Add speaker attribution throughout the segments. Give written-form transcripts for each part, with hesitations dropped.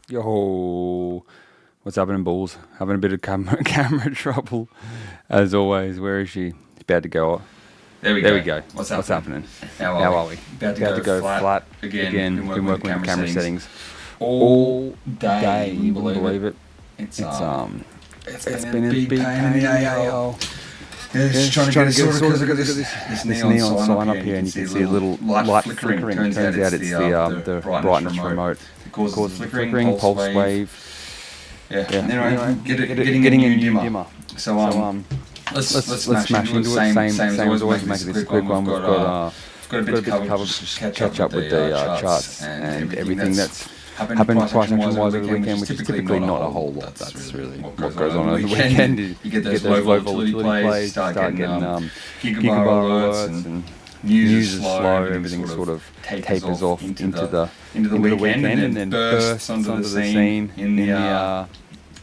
Speaker 1: Yo, what's happening, Bulls? Having a bit of camera trouble, as always. Where is she? It's about to go.
Speaker 2: There we go.
Speaker 1: What's happening?
Speaker 2: How are we?
Speaker 1: About to go flat again. Been working with the camera settings all day. You wouldn't believe it.
Speaker 2: It's
Speaker 1: been a big pain in the AO.
Speaker 2: Yeah, just trying to get it sorted because I've got this
Speaker 1: neon sign up here, and you can see a little light flickering. Turns out it's the brightness remote.
Speaker 2: It causes
Speaker 1: flickering, pulse wave.
Speaker 2: Yeah. Anyway, getting a new dimmer. So let's smash into it. Same as always. Make this a quick one. We've got a bit to cover. Just catch up with the charts and everything that's happened price action wise over the weekend, which is typically not a whole lot. That's really what goes on over the weekend. You get those low volatility plays, start getting gigabar alerts, and news is slow. Everything sort of tapers off into the weekend, and then bursts onto the scene in the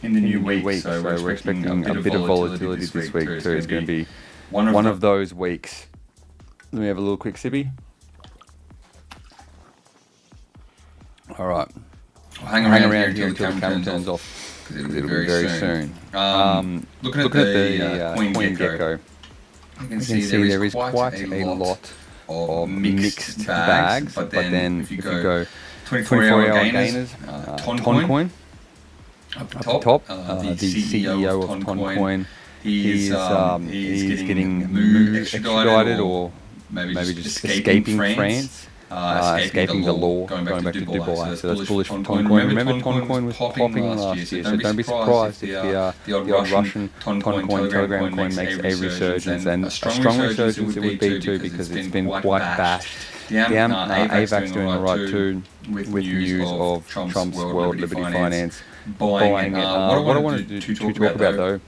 Speaker 2: new week. So we're expecting a bit of volatility this week too. It's going to be one of those weeks. Let me have a little quick sippy. All right. Well, hang around here until the camera turns off, because it'll be very soon. Looking at the CoinGecko, you can see there is quite a lot of mixed bags, but then if you go 24-hour gainers, KuCoin up the top, the CEO of KuCoin, he's getting moved, extradited, or maybe just escaping France. Escaping the law, going back to Dubai. So that's bullish for KuCoin. Remember, KuCoin was popping last year, so don't be surprised if the old Russian KuCoin Telegram coin makes a resurgence, and a strong resurgence it would be too, because it's been quite bashed down. AVAC's doing alright too, with news of Trump's World Liberty Finance buying it. What I wanted to talk about though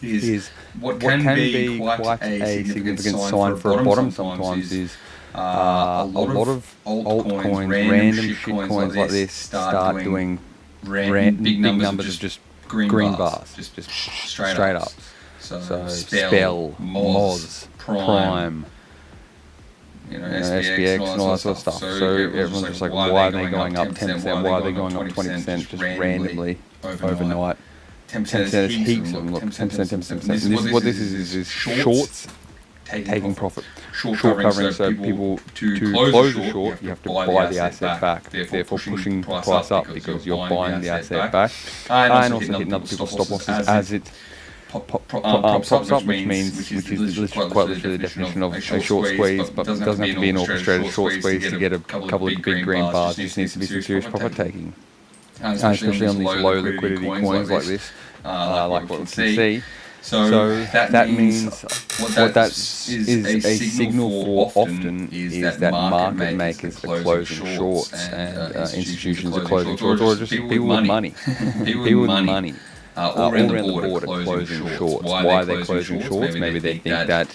Speaker 2: is what can be quite a significant sign for a bottom sometimes is a lot of altcoins, random shitcoins like this, start doing big numbers of just green bars, just straight up. So Spell, Moz, Prime, SPX and all that sort of stuff. So everyone's just like, why are they going up 10%? Why are they going up 20% just randomly overnight? 10% is heaps of them. Look, 10%, 10%. And what this is shorts taking profit. Short covering, so people to close a short, you have to buy the asset back, therefore pushing the price up because you're buying the asset back, and also hitting other people's stop losses as it pops up, which is quite literally the definition of a short squeeze, but it doesn't have to be an orchestrated short squeeze to get a couple of big green bars. It just needs to be some serious profit taking, especially on these low liquidity coins like this, like what we can see. So that means what that is a signal for often is that market makers are closing shorts, and institutions are closing shorts, or just people with money. People with money all around the board are closing shorts. Why are they closing shorts? Maybe they think that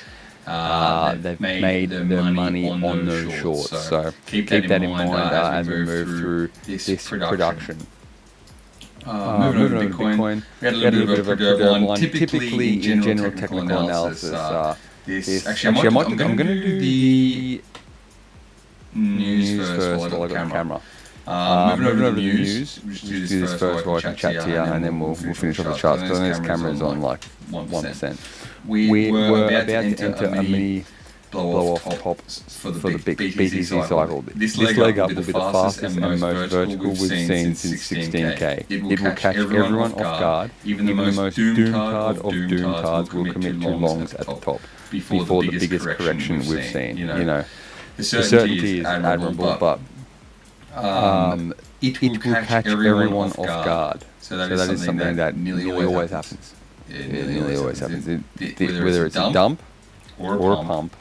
Speaker 2: they've made their money on those shorts. So keep that in mind as we move through this production. Moving over to Bitcoin, we had a little bit of a deadline. Typically, in general technical analysis, actually, I'm going to do the news first while I got the camera. Moving over to the news, we'll just do this first while I can chat to you, and then we'll finish off the charts, because I know this camera's on like 1%. We were about to enter a mini blow off top for the big BTC cycle. This leg up will be the fastest and most vertical we've seen since 16k. It will catch everyone off guard. Even the most doomed card of doomed cards will commit to longs at the top before the biggest correction we've seen. The certainty is admirable, but it will catch everyone off guard. So that is something that nearly always happens. Nearly always happens. Whether it's a dump or a pump,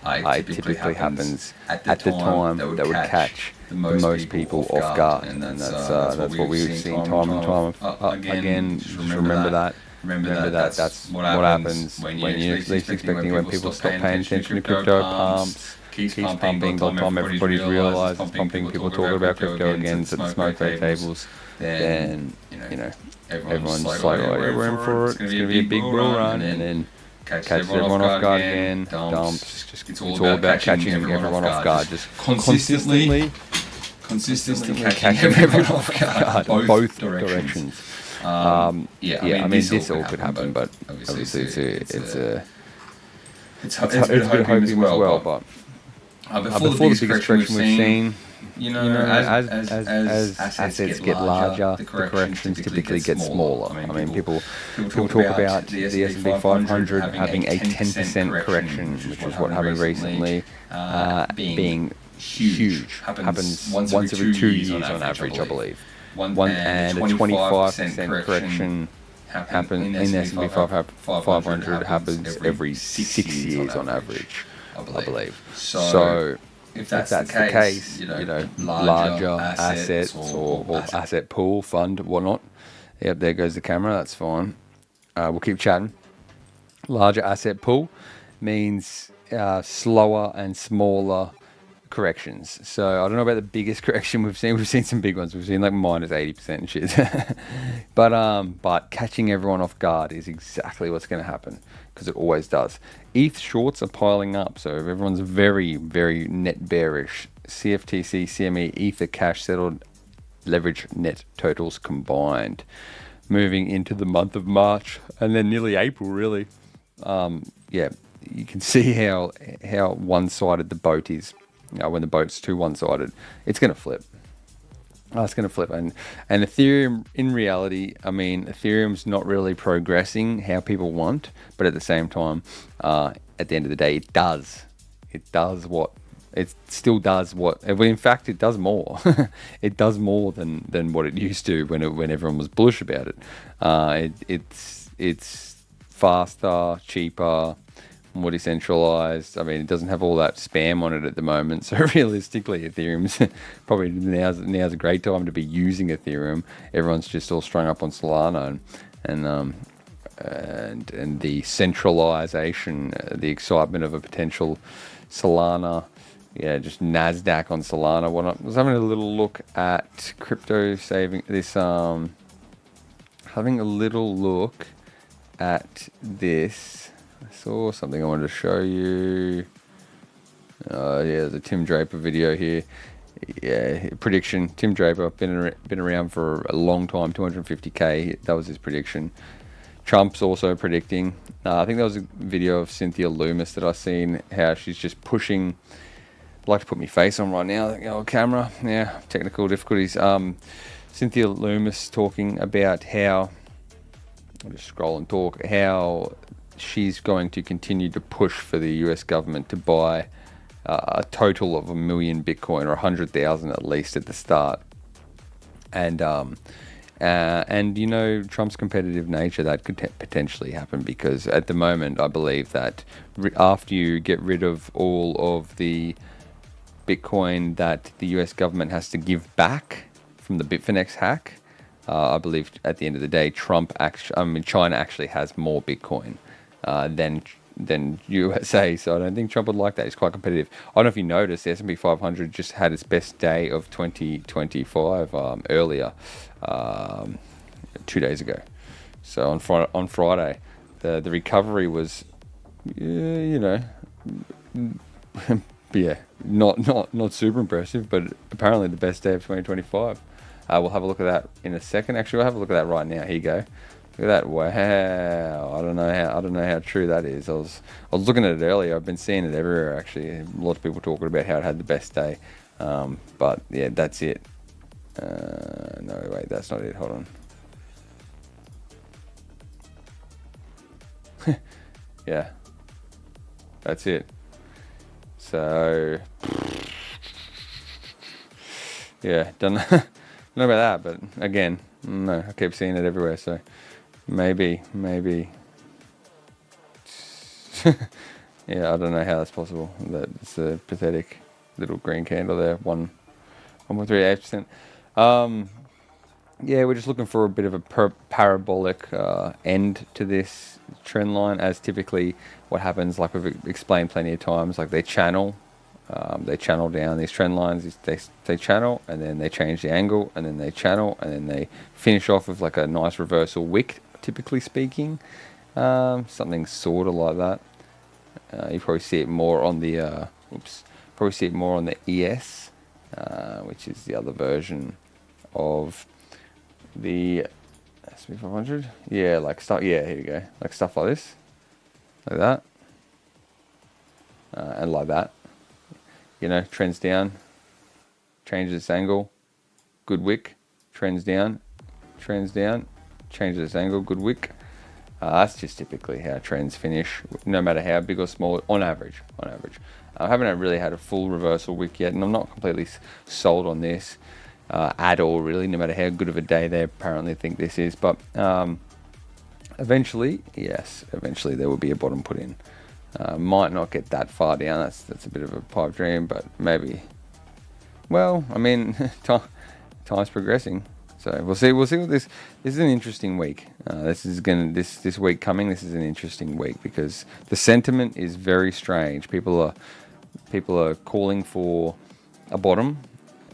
Speaker 2: it typically happens at the time that would catch the most people off guard, and that's what we've seen time and time again. Just remember that. That's what happens when you're least expecting, when people stop paying attention to crypto. Pumps, keeps pumping. By the time everybody's realised it's pumping, people talking about crypto again at the smoke fade tables, then everyone's just like, oh yeah, we're in for it. It's going to be a big bull run, and then catches everyone off guard again, dumps. It's all about catching everyone off guard, just consistently consistently catching everyone off guard, both directions. I mean, this all could happen, but obviously it's a bit of hoping as well. But before the biggest correction we've seen, as assets get larger, the corrections typically get smaller. I mean, people talk about the S&P 500 having a 10% correction, which is what happened recently, being huge. Happens once every 2 years on average, I believe. And a 25% correction happen in the S&P 500 happens every 6 years on average, I believe. So if that's the case, larger assets or asset pool, fund, whatnot. Yep, there goes the camera. That's fine. We'll keep chatting. Larger asset pool means slower and smaller corrections. So I don't know about the biggest correction we've seen. We've seen some big ones. We've seen like minus 80% and shit. But catching everyone off guard is exactly what's going to happen, because it always does. ETH shorts are piling up, so everyone's very, very net bearish. CFTC, CME, Ether cash settled leverage net totals combined, moving into the month of March and then nearly April, really. You can see how one-sided the boat is. When the boat's too one-sided, it's going to flip. It's going to flip. And Ethereum, in reality, I mean, Ethereum's not really progressing how people want, but at the same time, at the end of the day, it does. It still does what, well, in fact, it does more. It does more than what it used to when everyone was bullish about it. It's faster, cheaper, more decentralized. I mean, it doesn't have all that spam on it at the moment. So realistically, Ethereum's probably now's a great time to be using Ethereum. Everyone's just all strung up on Solana and the centralization, the excitement of a potential Solana. Yeah, just NASDAQ on Solana. I was having a little look at crypto saving this. Having a little look at this. I saw something I wanted to show you. The Tim Draper video here. Yeah, prediction. Tim Draper, been around for a long time, 250k. That was his prediction. Trump's also predicting. I think there was a video of Cynthia Loomis that I seen, how she's just pushing. I'd like to put my face on right now. Camera. Yeah, technical difficulties. Cynthia Loomis talking about how. I'll just scroll and talk. How she's going to continue to push for the US government to buy a total of 1 million Bitcoin, or 100,000 at least at the start. And Trump's competitive nature, that could potentially happen, because at the moment I believe that after you get rid of all of the Bitcoin that the US government has to give back from the Bitfinex hack, I believe at the end of the day, China actually has more Bitcoin than USA, so I don't think Trump would like that. He's quite competitive. I don't know if you noticed, the S&P 500 just had its best day of 2025 earlier, 2 days ago. So on Friday, the recovery was, not super impressive, but apparently the best day of 2025. We'll have a look at that in a second. Actually, we'll have a look at that right now. Here you go. Look at that! Wow, I don't know how true that is. I was looking at it earlier. I've been seeing it everywhere. Actually, a lot of people talking about how it had the best day. But yeah, that's it. No, wait, that's not it. Hold on. Yeah, that's it. So yeah, don't know about that, but again, no, I keep seeing it everywhere. So. Maybe. Yeah, I don't know how that's possible. That's a pathetic little green candle there, 1.38%. Yeah, we're just looking for a bit of a parabolic end to this trend line, as typically what happens, like we've explained plenty of times, like they channel down these trend lines. They channel, and then they change the angle, and then they channel, and then they finish off with like a nice reversal wick, typically speaking. Something sort of like that. You probably see it more on the ES which is the other version of the SP 500. Yeah, like stuff. Yeah, here we go. Like stuff like this, like that, and like that. You know, trends down, changes its angle, good wick, trends down, changes its angle, good wick. That's just typically how trends finish, no matter how big or small, on average. I haven't really had a full reversal wick yet, and I'm not completely sold on this at all, really, no matter how good of a day they apparently think this is. But eventually there will be a bottom put in. Might not get that far down, that's a bit of a pipe dream, but maybe. Well, I mean, time's progressing. So we'll see what this is an interesting week. This week coming. This is an interesting week because the sentiment is very strange. People are calling for a bottom,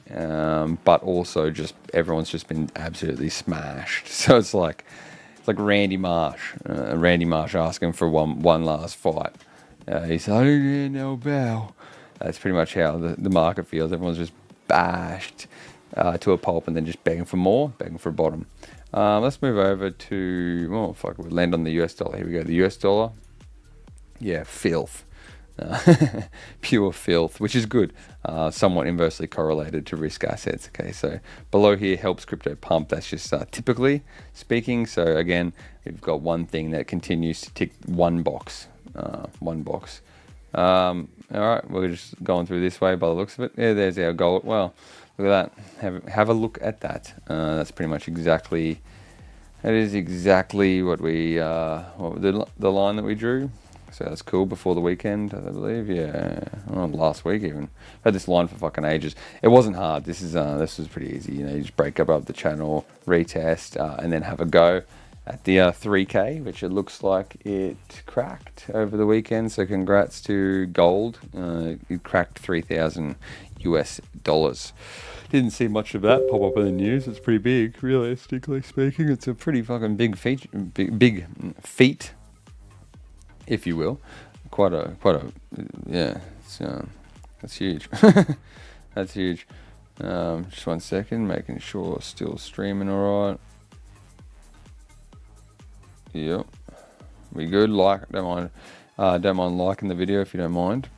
Speaker 2: but also just everyone's just been absolutely smashed. So it's like Randy Marsh asking for one last fight. He's like, "Oh, no bow." That's pretty much how the market feels. Everyone's just bashed to a pulp and then just begging for more, begging for a bottom. Let's move over to, we'll land on the US dollar. Here we go, the US dollar. Yeah, filth. Pure filth, which is good. Somewhat inversely correlated to risk assets. Okay, so below here helps crypto pump. That's just typically speaking. So again, we've got one thing that continues to tick one box. All right, we're just going through this way by the looks of it. Yeah, there's our goal. Well, look at that. Have a look at that. That's pretty much exactly. That is exactly what we the line that we drew. So that's cool before the weekend, I believe. Yeah, last week even. I've had this line for fucking ages. It wasn't hard. This was pretty easy. You know, you just break up the channel, retest, and then have a go at the 3K, which it looks like it cracked over the weekend. So congrats to gold. It cracked $3,000 US. Didn't see much of that pop up in the news. It's pretty big, realistically speaking. It's a pretty fucking big feat, if you will. Quite a yeah. That's huge. That's huge. Just 1 second, making sure still streaming all right. Yep, we good. Don't mind liking the video if you don't mind.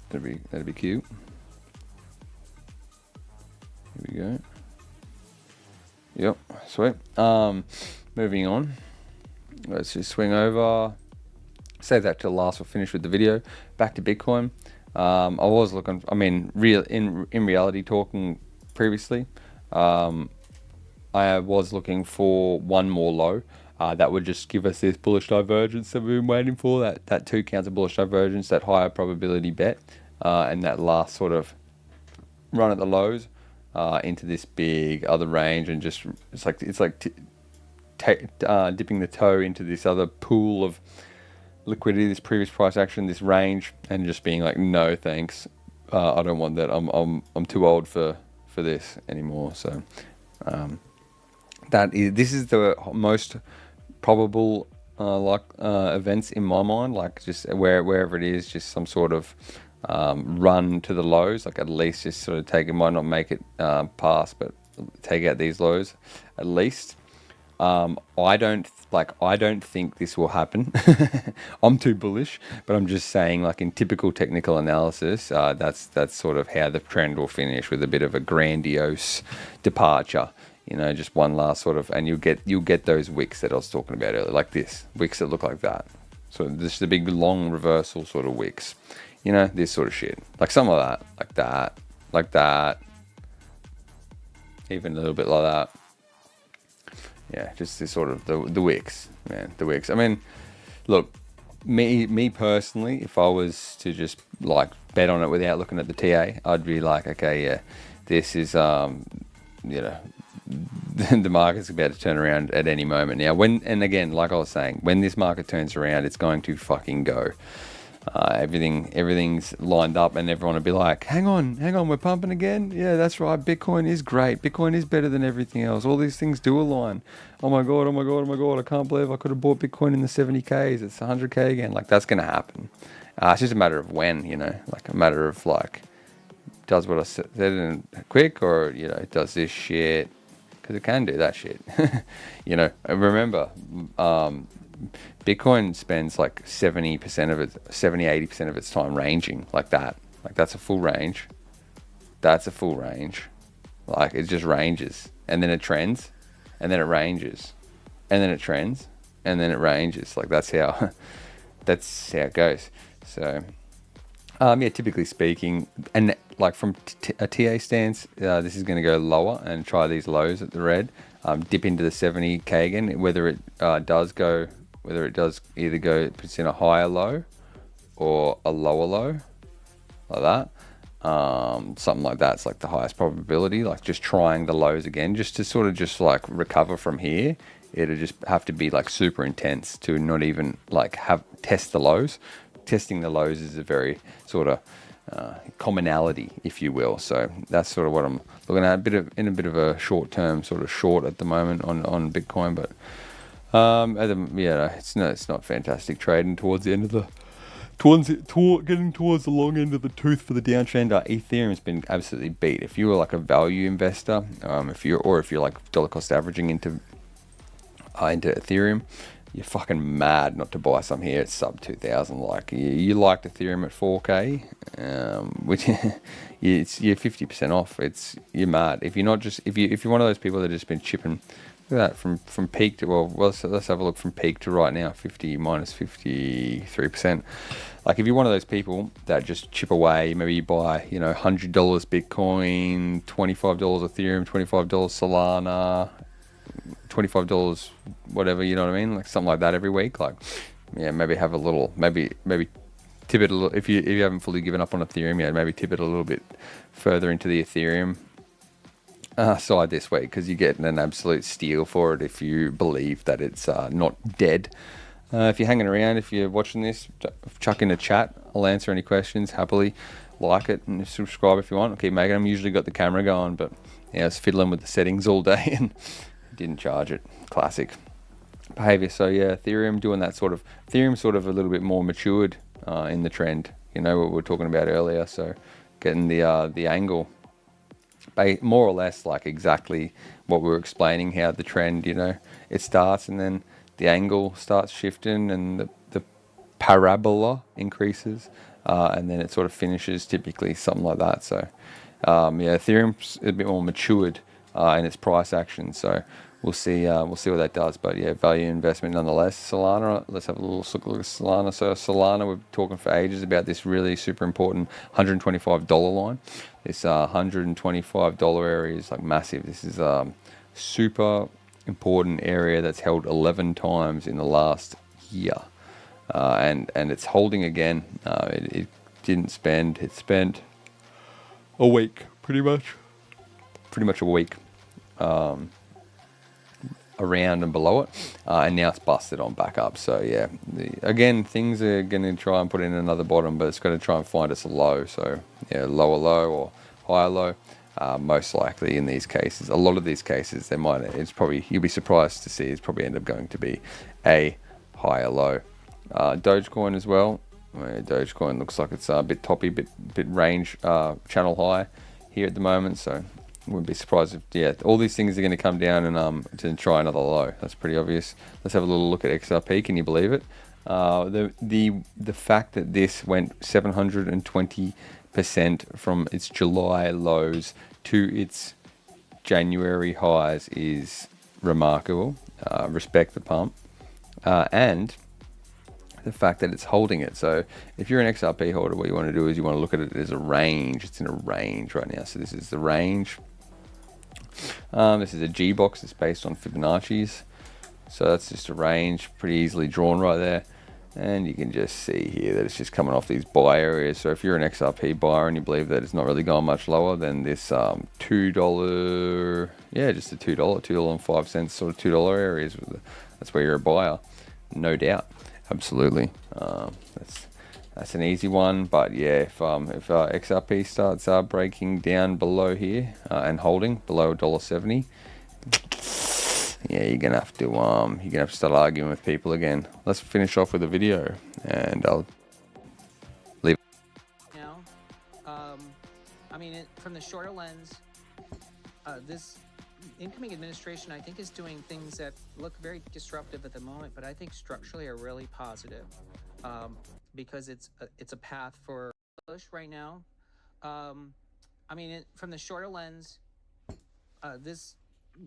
Speaker 2: That'd be cute. Here we go. Yep, sweet. Moving on. Let's just swing over. Save that till last. We'll finish with the video. Back to Bitcoin. I was looking. I mean, in reality, talking previously, I was looking for one more low. That would just give us this bullish divergence that we've been waiting for, that 2 counts of bullish divergence, that higher probability bet, and that last sort of run at the lows into this big other range, and just it's like dipping the toe into this other pool of liquidity, this previous price action, this range, and just being like, no thanks, I don't want that. I'm too old for this anymore. So this is the most probable events in my mind, like just wherever it is, just some sort of run to the lows, like at least just sort of might not make it past, but take out these lows at least. I don't think this will happen. I'm too bullish, but I'm just saying, like in typical technical analysis, that's sort of how the trend will finish, with a bit of a grandiose departure. You know, just one last sort of, and you'll get those wicks that I was talking about earlier, like this, wicks that look like that. So this is the big long reversal sort of wicks. You know, this sort of shit, like some of that, like that, even a little bit like that. Yeah, just this sort of the wicks, man, the wicks. I mean, look, me personally, if I was to just like bet on it without looking at the TA, I'd be like, okay, yeah, this is you know, the market's about to turn around at any moment now. And again, like I was saying, when this market turns around, it's going to fucking go. Everything's lined up, and everyone will be like, hang on, we're pumping again. Yeah, that's right. Bitcoin is great. Bitcoin is better than everything else. All these things do align. Oh my god, I can't believe I could have bought Bitcoin in the 70Ks. It's 100K again. Like, that's going to happen. It's just a matter of when, you know, like a matter of like does what I said in quick, or it does this shit, because it can do that shit. Remember, Bitcoin spends like 70% of it, 80% of its time ranging like that. Like that's a full range. That's a full range. Like it just ranges, and then it trends, and then it ranges, and then it trends, and then it ranges. Like that's how it goes. So typically speaking, and like from a TA stance, this is going to go lower and try these lows at the red, dip into the 70k again. Whether it does either go puts in a higher low or a lower low, like that. Something like that's like the highest probability, like just trying the lows again, just to sort of just like recover from here. It'll just have to be like super intense to not even like test the lows. Testing the lows is a very sort of commonality, if you will. So that's sort of what I'm looking at, in a bit of a short term sort of short at the moment on Bitcoin, but it's not fantastic trading towards the end of the getting towards the long end of the tooth for the downtrend. Ethereum has been absolutely beat. If you were like a value investor, if you're like dollar cost averaging into Ethereum, you're fucking mad not to buy some here. It's sub 2,000. Like you liked Ethereum at 4K, which you're 50% off. You're mad if you're not just if you're one of those people that have just been chipping. Look at that from peak to let's have a look from peak to right now, 50 minus 53%. Like if you're one of those people that just chip away, maybe you buy $100 Bitcoin, $25 Ethereum, $25 Solana, $25 whatever, you know what I mean, like something like that every week. Like maybe have a little, maybe tip it a little. If you haven't fully given up on Ethereum, maybe tip it a little bit further into the Ethereum side this week, because you're getting an absolute steal for it if you believe that it's not dead. If you're hanging around, if you're watching this, chuck in a chat. I'll answer any questions happily. Like it and subscribe if you want. I'll keep making them. Usually got the camera going, but I was fiddling with the settings all day and didn't charge it. Classic behavior. So Ethereum doing that sort of. Ethereum sort of a little bit more matured in the trend. What we were talking about earlier. So getting the angle. More or less like exactly what we were explaining, how the trend, it starts and then the angle starts shifting and the parabola increases and then it sort of finishes, typically something like that. So Ethereum's a bit more matured in its price action, so we'll see what that does. But value investment nonetheless. Solana, let's have a little look at Solana. So Solana, we've been talking for ages about this really super important $125 line. This $125 area is like massive. This is super important area that's held 11 times in the last year, and it's holding again. It didn't spend. It spent a week, pretty much a week. Around and below it, and now it's busted on back up. So again, things are going to try and put in another bottom, but it's going to try and find us a low. So lower low or higher low. Most likely in these cases, a lot of these cases, you'll be surprised to see it's probably end up going to be a higher low. Dogecoin as well. Dogecoin looks like it's a bit toppy, bit range channel high here at the moment. So wouldn't be surprised if all these things are going to come down and to try another low. That's pretty obvious. Let's have a little look at XRP. Can you believe it? The fact that this went 720% from its July lows to its January highs is remarkable. Respect the pump, and the fact that it's holding it. So if you're an XRP holder, what you want to do is you want to look at it as a range. It's in a range right now. So this is the range. This is a G box. It's based on Fibonacci's. So that's just a range, pretty easily drawn right there. And you can just see here that it's just coming off these buy areas. So if you're an XRP buyer and you believe that it's not really going much lower than this $2, just a $2.05 sort of $2 areas, that's where you're a buyer, no doubt, absolutely. That's an easy one. But if XRP starts breaking down below here and holding below $1.70, you're gonna have to start arguing with people again. Let's finish off with a video, and I'll leave.
Speaker 3: I mean, from the shorter lens, this incoming administration, I think, is doing things that look very disruptive at the moment, but I think structurally are really positive, because it's a path for Bush right now. From the shorter lens, this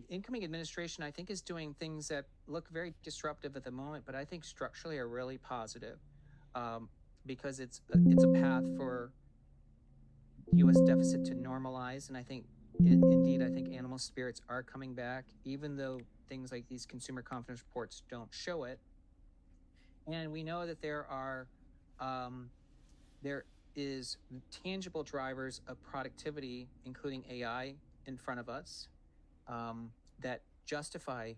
Speaker 3: incoming administration, I think, is doing things that look very disruptive at the moment, but I think structurally are really positive, because it's a path for U.S. deficit to normalize, and I think indeed I think animal spirits are coming back, even though things like these consumer confidence reports don't show it. And we know that there is tangible drivers of productivity, including AI, in front of us, that justify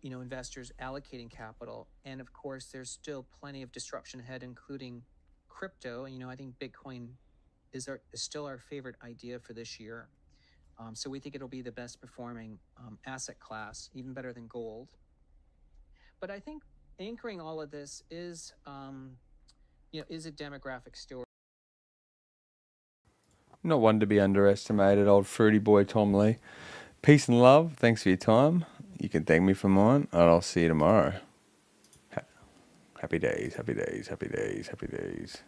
Speaker 3: investors allocating capital. And of course, there's still plenty of disruption ahead, including crypto. I think Bitcoin is still our favorite idea for this year. So we think it'll be the best performing asset class, even better than gold. But I think anchoring all of this is a demographic story.
Speaker 2: Not one to be underestimated, old fruity boy Tom Lee. Peace and love. Thanks for your time. You can thank me for mine, and I'll see you tomorrow. Happy days, happy days, happy days, happy days.